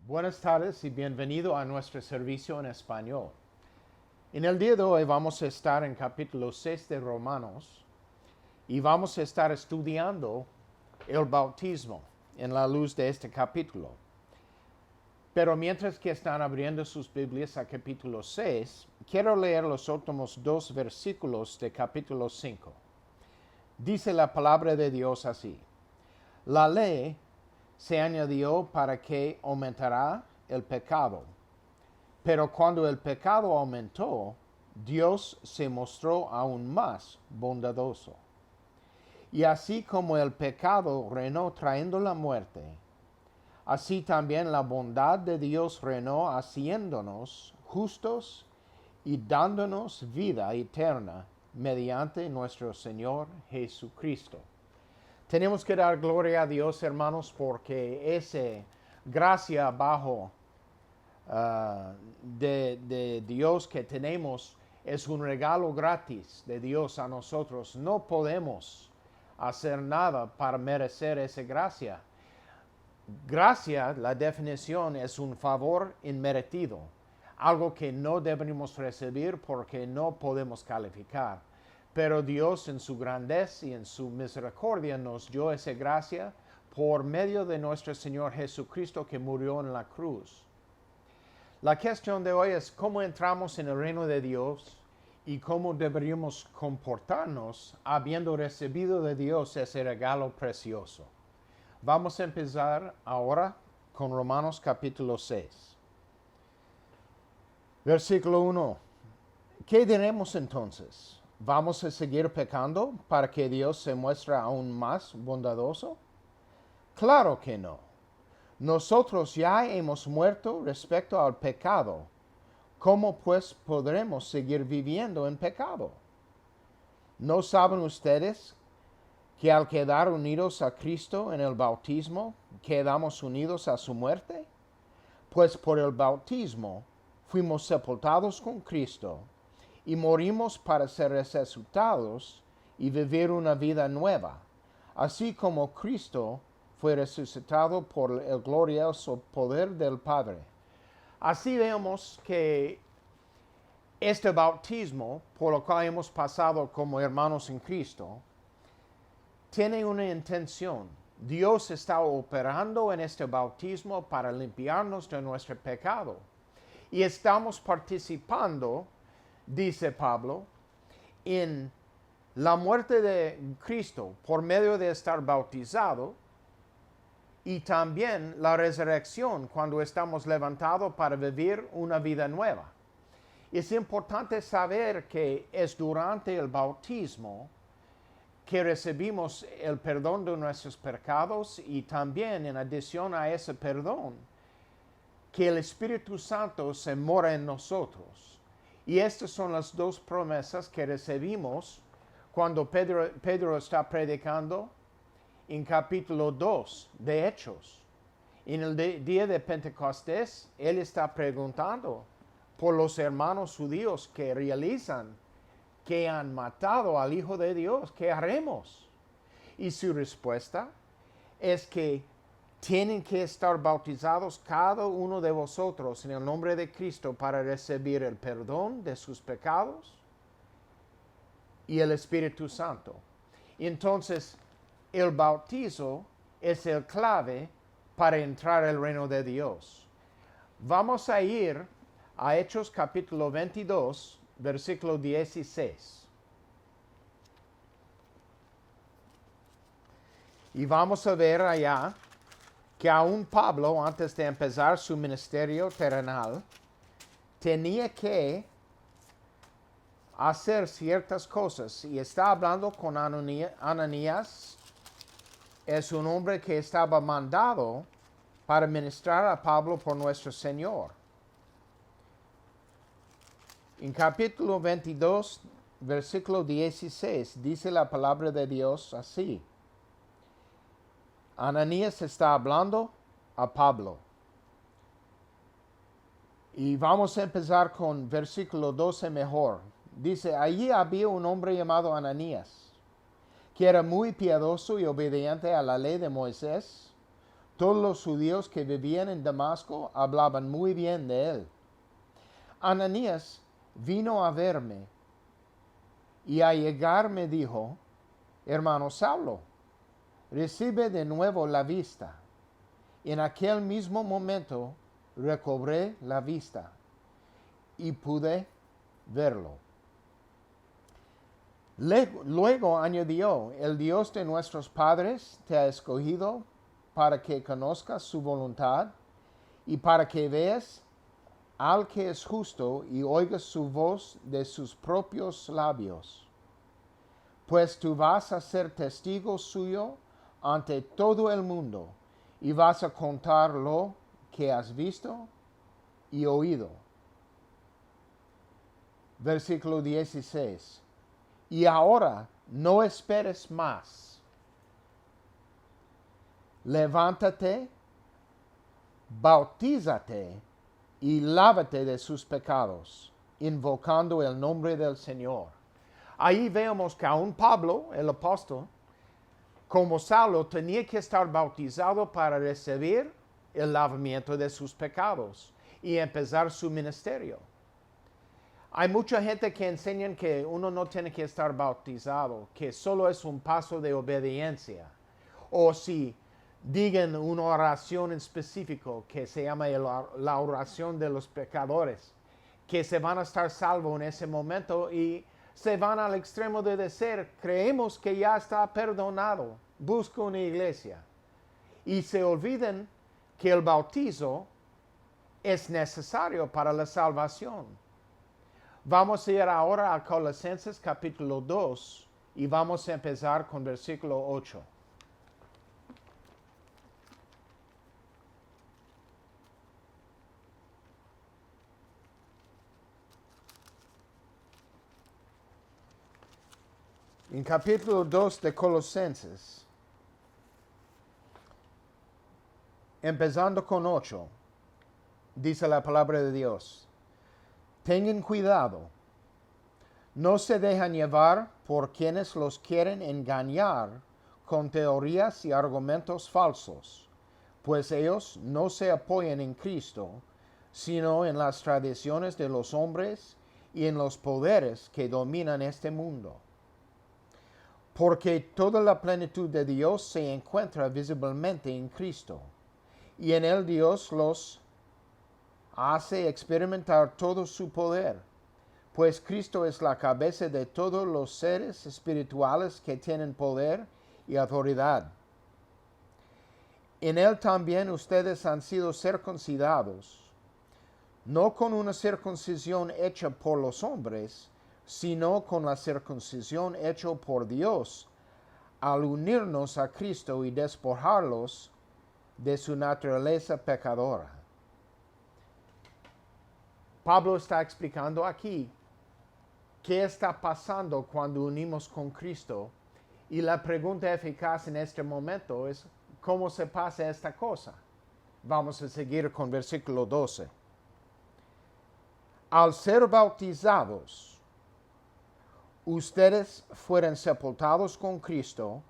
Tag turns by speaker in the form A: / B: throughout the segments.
A: Buenas tardes y bienvenido a nuestro servicio en español. En el día de hoy vamos a estar en capítulo 6 de Romanos y vamos a estar estudiando el bautismo en la luz de este capítulo. Pero mientras que están abriendo sus Biblias a capítulo 6, quiero leer los últimos dos versículos de capítulo 5. Dice la palabra de Dios así: La ley se añadió para que aumentara el pecado. Pero cuando el pecado aumentó, Dios se mostró aún más bondadoso. Y así como el pecado reinó trayendo la muerte, así también la bondad de Dios reinó haciéndonos justos y dándonos vida eterna mediante nuestro Señor Jesucristo. Tenemos que dar gloria a Dios, hermanos, porque esa gracia bajo de Dios que tenemos es un regalo gratis de Dios a nosotros. No podemos hacer nada para merecer esa gracia. Gracia, la definición, es un favor inmerecido, algo que no debemos recibir porque no podemos calificar. Pero Dios en su grandeza y en su misericordia nos dio esa gracia por medio de nuestro Señor Jesucristo que murió en la cruz. La cuestión de hoy es cómo entramos en el reino de Dios y cómo deberíamos comportarnos habiendo recibido de Dios ese regalo precioso. Vamos a empezar ahora con Romanos capítulo 6. Versículo 1. ¿Qué diremos entonces? ¿Vamos a seguir pecando para que Dios se muestre aún más bondadoso? Claro que no. Nosotros ya hemos muerto respecto al pecado. ¿Cómo pues podremos seguir viviendo en pecado? ¿No saben ustedes que al quedar unidos a Cristo en el bautismo, quedamos unidos a su muerte? Pues por el bautismo fuimos sepultados con Cristo y morimos para ser resucitados y vivir una vida nueva, así como Cristo fue resucitado por el glorioso poder del Padre. Así vemos que este bautismo, por lo cual hemos pasado como hermanos en Cristo, tiene una intención. Dios está operando en este bautismo para limpiarnos de nuestro pecado. Y estamos participando, dice Pablo, en la muerte de Cristo por medio de estar bautizado y también la resurrección cuando estamos levantados para vivir una vida nueva. Es importante saber que es durante el bautismo que recibimos el perdón de nuestros pecados y también en adición a ese perdón, que el Espíritu Santo se mora en nosotros. Y estas son las dos promesas que recibimos cuando Pedro está predicando en capítulo 2 de Hechos. En el día de Pentecostés, él está preguntando por los hermanos judíos que realizan que han matado al Hijo de Dios. ¿Qué haremos? Y su respuesta es que tienen que estar bautizados cada uno de vosotros en el nombre de Cristo para recibir el perdón de sus pecados y el Espíritu Santo. Entonces, el bautizo es el clave para entrar al reino de Dios. Vamos a ir a Hechos capítulo 22, versículo 16. Y vamos a ver allá que aún Pablo, antes de empezar su ministerio terrenal, tenía que hacer ciertas cosas. Y está hablando con Ananías. Es un hombre que estaba mandado para ministrar a Pablo por nuestro Señor. En capítulo 22, versículo 16, dice la palabra de Dios así. Ananías está hablando a Pablo. Y vamos a empezar con versículo 12 mejor. Dice, allí había un hombre llamado Ananías, que era muy piadoso y obediente a la ley de Moisés, Todos los judíos que vivían en Damasco hablaban muy bien de él. Ananías vino a verme y al llegar me dijo, hermano Saulo, recibe de nuevo la vista. En aquel mismo momento recobré la vista y pude verlo. Luego añadió, el Dios de nuestros padres te ha escogido para que conozcas su voluntad y para que veas al que es justo y oigas su voz de sus propios labios. Pues tú vas a ser testigo suyo ante todo el mundo y vas a contar lo que has visto y oído. Versículo 16. Y ahora no esperes más. Levántate, bautízate y lávate de sus pecados, invocando el nombre del Señor. Ahí vemos que aún Pablo, el apóstol, como Saulo, tenía que estar bautizado para recibir el lavamiento de sus pecados y empezar su ministerio. Hay mucha gente que enseñan que uno no tiene que estar bautizado, que solo es un paso de obediencia. O si digan una oración en específico que se llama la oración de los pecadores, que se van a estar salvos en ese momento y se van al extremo de decir, creemos que ya está perdonado, busca una iglesia. Y se olvidan que el bautizo es necesario para la salvación. Vamos a ir ahora a Colosenses capítulo 2 y vamos a empezar con versículo 8. En capítulo 2 de Colosenses, empezando con 8, dice la palabra de Dios. Tengan cuidado, no se dejan llevar por quienes los quieren engañar con teorías y argumentos falsos, pues ellos no se apoyan en Cristo, sino en las tradiciones de los hombres y en los poderes que dominan este mundo. Porque toda la plenitud de Dios se encuentra visiblemente en Cristo, y en él Dios los hace experimentar todo su poder, pues Cristo es la cabeza de todos los seres espirituales que tienen poder y autoridad. En él también ustedes han sido circuncidados, no con una circuncisión hecha por los hombres, sino con la circuncisión hecha por Dios, al unirnos a Cristo y despojarlos de su naturaleza pecadora. Pablo está explicando aquí qué está pasando cuando unimos con Cristo, y la pregunta eficaz en este momento es ¿cómo se pasa esta cosa? Vamos a seguir con versículo 12. Al ser bautizados, ustedes fueron sepultados con Cristo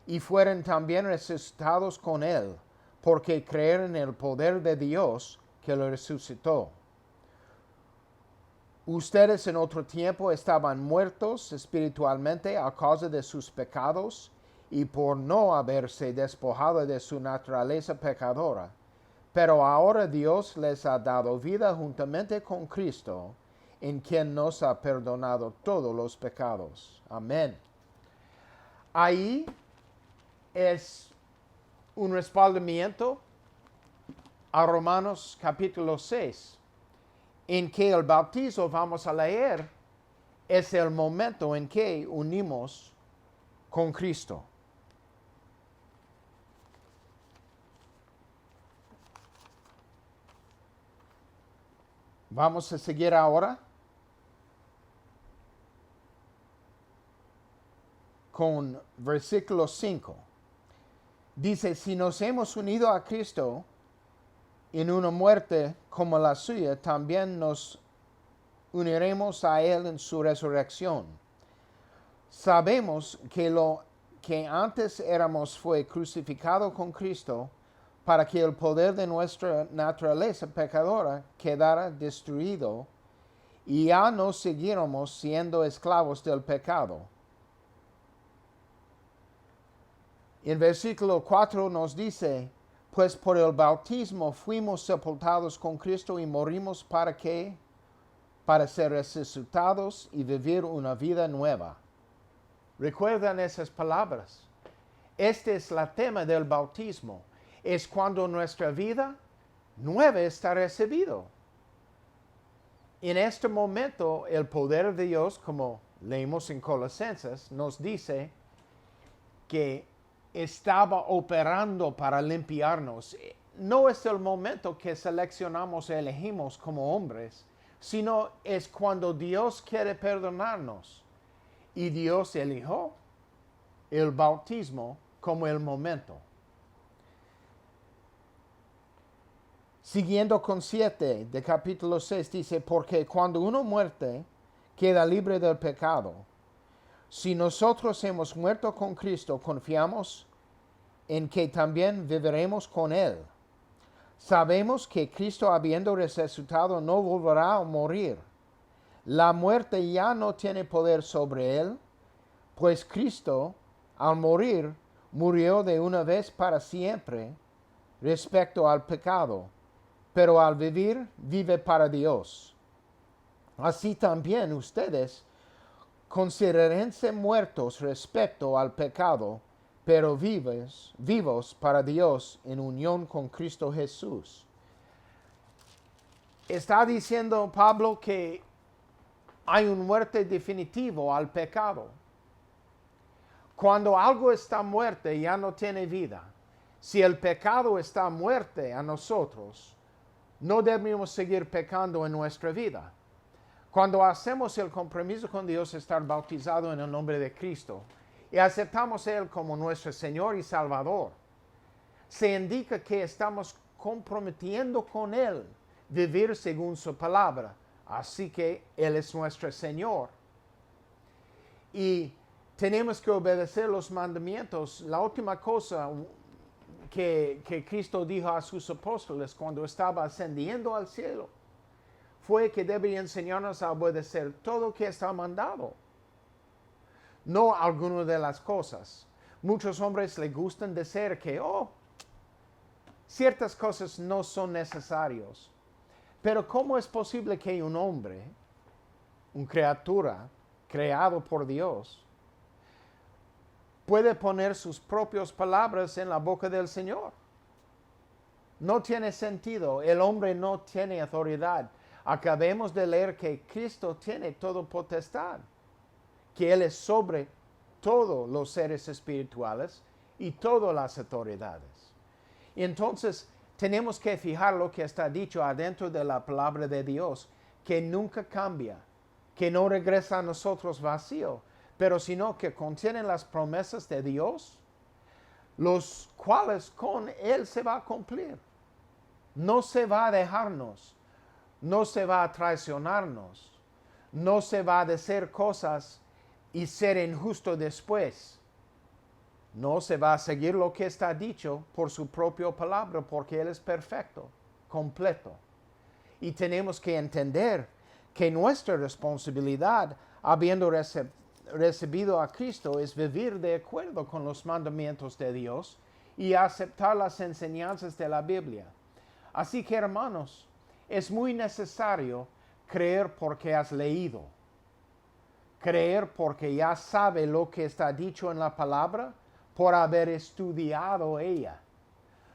A: y fueron también resucitados con Él, porque creyeron en el poder de Dios que lo resucitó. Ustedes en otro tiempo estaban muertos espiritualmente a causa de sus pecados y por no haberse despojado de su naturaleza pecadora. Pero ahora Dios les ha dado vida juntamente con Cristo, en quien nos ha perdonado todos los pecados. Amén. Ahí es un respaldamiento a Romanos capítulo 6. En que el bautizo, vamos a leer, es el momento en que unimos con Cristo. Vamos a seguir ahora con versículo 5. Dice, si nos hemos unido a Cristo en una muerte como la suya, también nos uniremos a Él en su resurrección. Sabemos que lo que antes éramos fue crucificado con Cristo. para que el poder de nuestra naturaleza pecadora quedara destruido y ya no siguiéramos siendo esclavos del pecado. En versículo 4 nos dice, pues por el bautismo fuimos sepultados con Cristo y morimos para qué? Para ser resucitados y vivir una vida nueva. ¿Recuerdan esas palabras? Este es el tema del bautismo. Es cuando nuestra vida nueva está recibido. En este momento, el poder de Dios, como leímos en Colosenses, nos dice que estaba operando para limpiarnos. No es el momento que seleccionamos y elegimos como hombres, sino es cuando Dios quiere perdonarnos. Y Dios eligió el bautismo como el momento. Siguiendo con 7 de capítulo 6 dice, porque cuando uno muere, queda libre del pecado. Si nosotros hemos muerto con Cristo, confiamos en que también viviremos con Él. Sabemos que Cristo, habiendo resucitado, no volverá a morir. La muerte ya no tiene poder sobre Él, pues Cristo, al morir, murió de una vez para siempre respecto al pecado, pero al vivir, vive para Dios. Así también ustedes considérense muertos respecto al pecado, pero vivos para Dios en unión con Cristo Jesús. Está diciendo Pablo que hay una muerte definitiva al pecado. Cuando algo está muerto, ya no tiene vida. Si el pecado está muerto a nosotros, no debemos seguir pecando en nuestra vida. Cuando hacemos el compromiso con Dios, estar bautizado en el nombre de Cristo, y aceptamos a Él como nuestro Señor y Salvador, se indica que estamos comprometiendo con Él vivir según su palabra. Así que Él es nuestro Señor. Y tenemos que obedecer los mandamientos. La última cosa que Cristo dijo a sus apóstoles cuando estaba ascendiendo al cielo fue que debía enseñarnos a obedecer todo lo que está mandado. No algunas de las cosas. Muchos hombres les gustan decir que, ciertas cosas no son necesarias. Pero ¿cómo es posible que un hombre, una criatura creado por Dios, puede poner sus propias palabras en la boca del Señor? No tiene sentido. El hombre no tiene autoridad. Acabemos de leer que Cristo tiene toda potestad, que Él es sobre todos los seres espirituales y todas las autoridades. Entonces, tenemos que fijar lo que está dicho adentro de la palabra de Dios, que nunca cambia, que no regresa a nosotros vacío, pero sino que contienen las promesas de Dios, los cuales con Él se va a cumplir. No se va a dejarnos, no se va a traicionarnos, no se va a decir cosas y ser injusto después. No se va a seguir lo que está dicho por su propia palabra, porque Él es perfecto, completo. Y tenemos que entender que nuestra responsabilidad, habiendo recibido a Cristo, es vivir de acuerdo con los mandamientos de Dios y aceptar las enseñanzas de la Biblia. Así que, hermanos, es muy necesario creer porque has leído, creer porque ya sabe lo que está dicho en la palabra, por haber estudiado ella,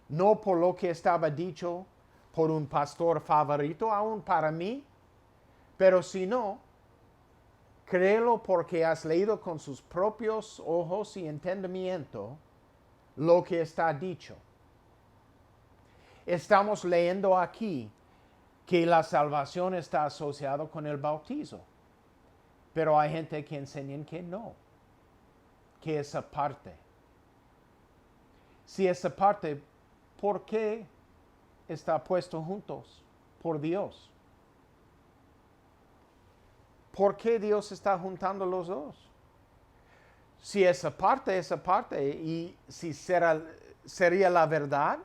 A: no por lo que estaba dicho por un pastor favorito, aún para mí, pero sino, créelo porque has leído con sus propios ojos y entendimiento lo que está dicho. Estamos leyendo aquí que la salvación está asociada con el bautizo, pero hay gente que enseña que no, que es aparte. Si esa parte, ¿por qué está puesto juntos? Por Dios. ¿Por qué Dios está juntando los dos? Si esa parte, y si sería la verdad,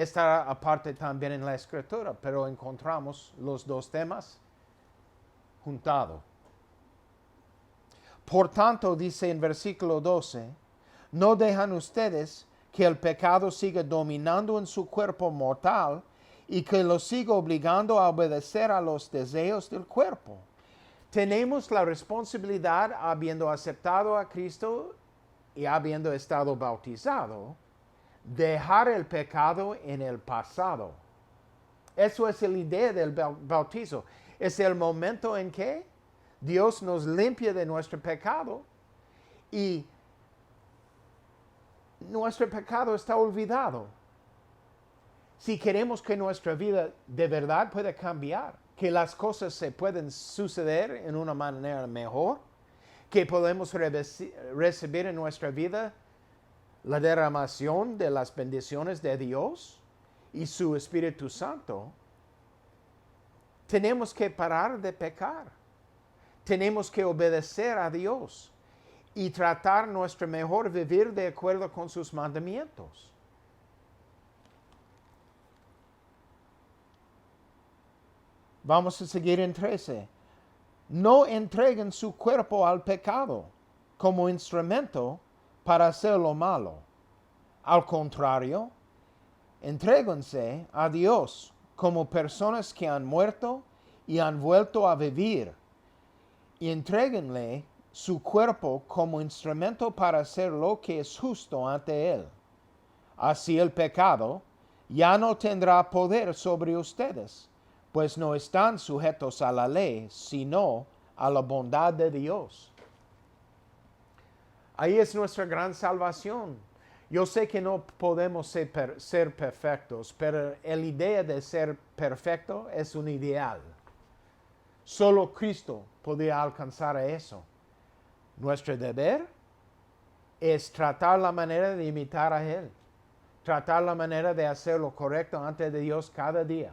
A: está aparte también en la Escritura, pero encontramos los dos temas juntados. Por tanto, dice en versículo 12, no dejan ustedes que el pecado siga dominando en su cuerpo mortal y que lo siga obligando a obedecer a los deseos del cuerpo. Tenemos la responsabilidad, habiendo aceptado a Cristo y habiendo estado bautizado, dejar el pecado en el pasado. Eso es la idea del bautizo. Es el momento en que Dios nos limpia de nuestro pecado y nuestro pecado está olvidado. Si queremos que nuestra vida de verdad pueda cambiar, que las cosas se pueden suceder en una manera mejor, que podemos recibir en nuestra vida la derramación de las bendiciones de Dios y su Espíritu Santo, tenemos que parar de pecar. Tenemos que obedecer a Dios y tratar nuestro mejor vivir de acuerdo con sus mandamientos. Vamos a seguir en 13. No entreguen su cuerpo al pecado como instrumento para hacer lo malo. Al contrario, entréguense a Dios como personas que han muerto y han vuelto a vivir. Y entréguenle su cuerpo como instrumento para hacer lo que es justo ante Él. Así el pecado ya no tendrá poder sobre ustedes, pues no están sujetos a la ley, sino a la bondad de Dios. Ahí es nuestra gran salvación. Yo sé que no podemos ser perfectos, pero la idea de ser perfecto es un ideal. Solo Cristo podía alcanzar a eso. Nuestro deber es tratar la manera de imitar a Él. Tratar la manera de hacer lo correcto ante de Dios cada día.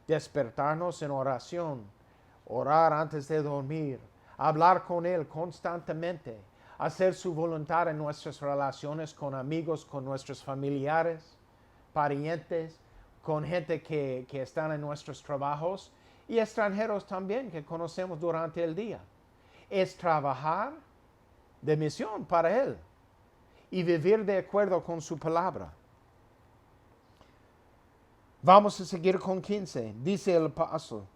A: Despertarnos en oración. Orar antes de dormir. Hablar con Él constantemente. Hacer su voluntad en nuestras relaciones con amigos, con nuestros familiares, parientes, con gente que están en nuestros trabajos y extranjeros también que conocemos durante el día. Es trabajar de misión para Él y vivir de acuerdo con su palabra. Vamos a seguir con 15. Dice el apóstol,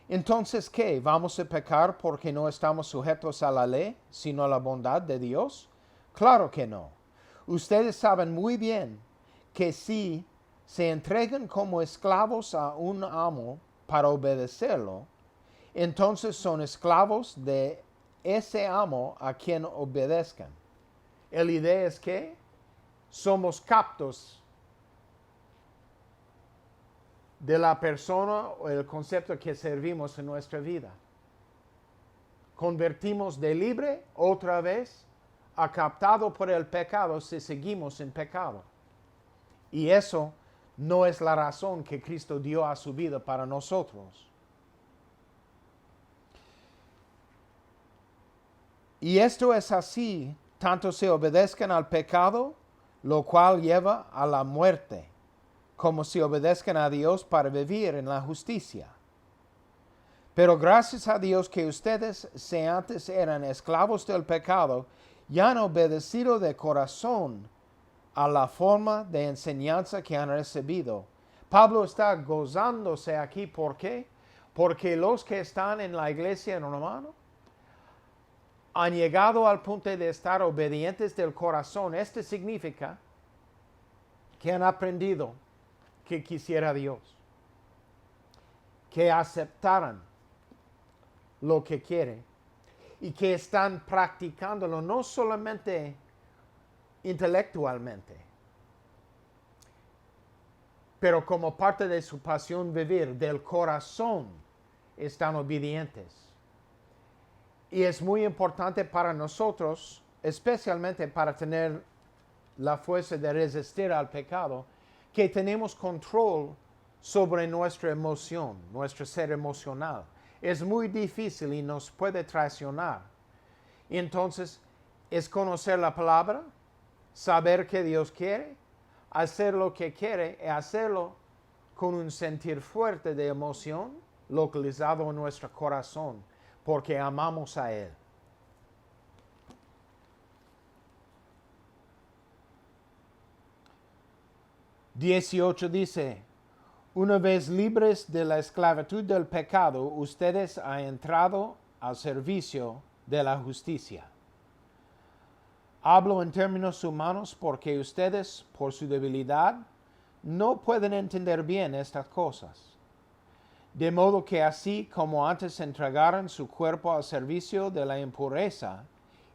A: entonces, ¿qué? ¿Vamos a pecar porque no estamos sujetos a la ley, sino a la bondad de Dios? Claro que no. Ustedes saben muy bien que si se entregan como esclavos a un amo para obedecerlo, entonces son esclavos de ese amo a quien obedezcan. La idea es que somos captos de la persona o el concepto que servimos en nuestra vida. Convertimos de libre otra vez a captado por el pecado si seguimos en pecado. Y eso no es la razón que Cristo dio a su vida para nosotros. Y esto es así, tanto se obedezcan al pecado, lo cual lleva a la muerte, como si obedezcan a Dios para vivir en la justicia. Pero gracias a Dios que ustedes, si antes eran esclavos del pecado, ya han obedecido de corazón a la forma de enseñanza que han recibido. Pablo está gozándose aquí, ¿por qué? Porque los que están en la iglesia romana han llegado al punto de estar obedientes del corazón. Esto significa que han aprendido que quisiera Dios, que aceptaran lo que quiere y que están practicándolo no solamente intelectualmente, pero como parte de su pasión vivir, del corazón, están obedientes. Y es muy importante para nosotros, especialmente para tener la fuerza de resistir al pecado, que tenemos control sobre nuestra emoción, nuestro ser emocional. Es muy difícil y nos puede traicionar. Entonces, es conocer la palabra, saber qué Dios quiere, hacer lo que quiere y hacerlo con un sentir fuerte de emoción localizado en nuestro corazón, porque amamos a Él. Dieciocho dice, una vez libres de la esclavitud del pecado, ustedes han entrado al servicio de la justicia. Hablo en términos humanos porque ustedes, por su debilidad, no pueden entender bien estas cosas. De modo que así como antes entregaron su cuerpo al servicio de la impureza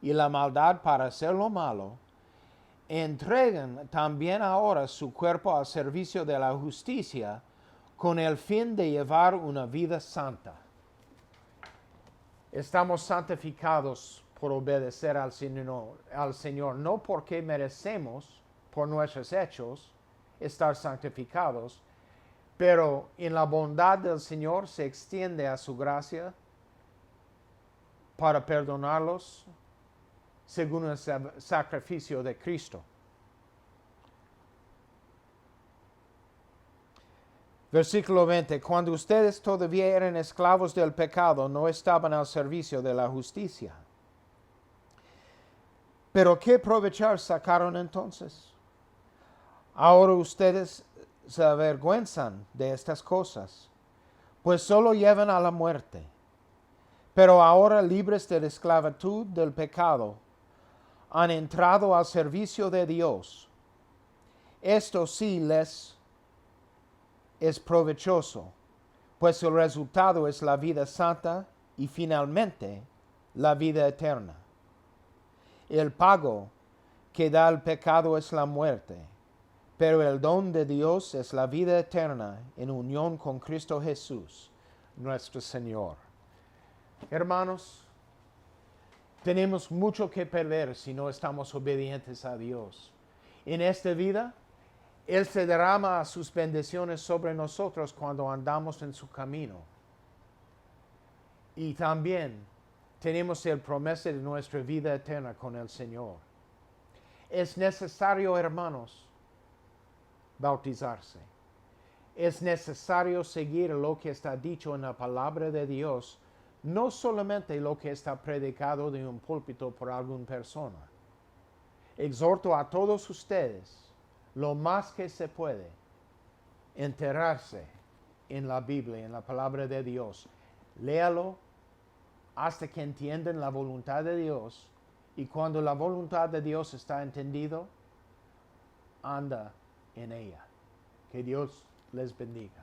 A: y la maldad para hacer lo malo, entreguen también ahora su cuerpo al servicio de la justicia con el fin de llevar una vida santa. Estamos santificados por obedecer al Señor, no porque merecemos por nuestros hechos estar santificados, pero en la bondad del Señor se extiende a su gracia para perdonarlos según el sacrificio de Cristo. Versículo 20. Cuando ustedes todavía eran esclavos del pecado, no estaban al servicio de la justicia. Pero ¿qué provechar sacaron entonces? Ahora ustedes se avergüenzan de estas cosas, pues solo llevan a la muerte. Pero ahora, libres de la esclavitud del pecado, han entrado al servicio de Dios. Esto sí les es provechoso, pues el resultado es la vida santa y finalmente la vida eterna. El pago que da el pecado es la muerte, pero el don de Dios es la vida eterna en unión con Cristo Jesús, nuestro Señor. Hermanos, tenemos mucho que perder si no estamos obedientes a Dios. En esta vida, Él se derrama sus bendiciones sobre nosotros cuando andamos en su camino. Y también tenemos el promesa de nuestra vida eterna con el Señor. Es necesario, hermanos, bautizarse. Es necesario seguir lo que está dicho en la palabra de Dios, no solamente lo que está predicado de un púlpito por alguna persona. Exhorto a todos ustedes, lo más que se puede, enterarse en la Biblia, en la palabra de Dios. Léalo hasta que entiendan la voluntad de Dios, y cuando la voluntad de Dios está entendido, anda en ella. Que Dios les bendiga.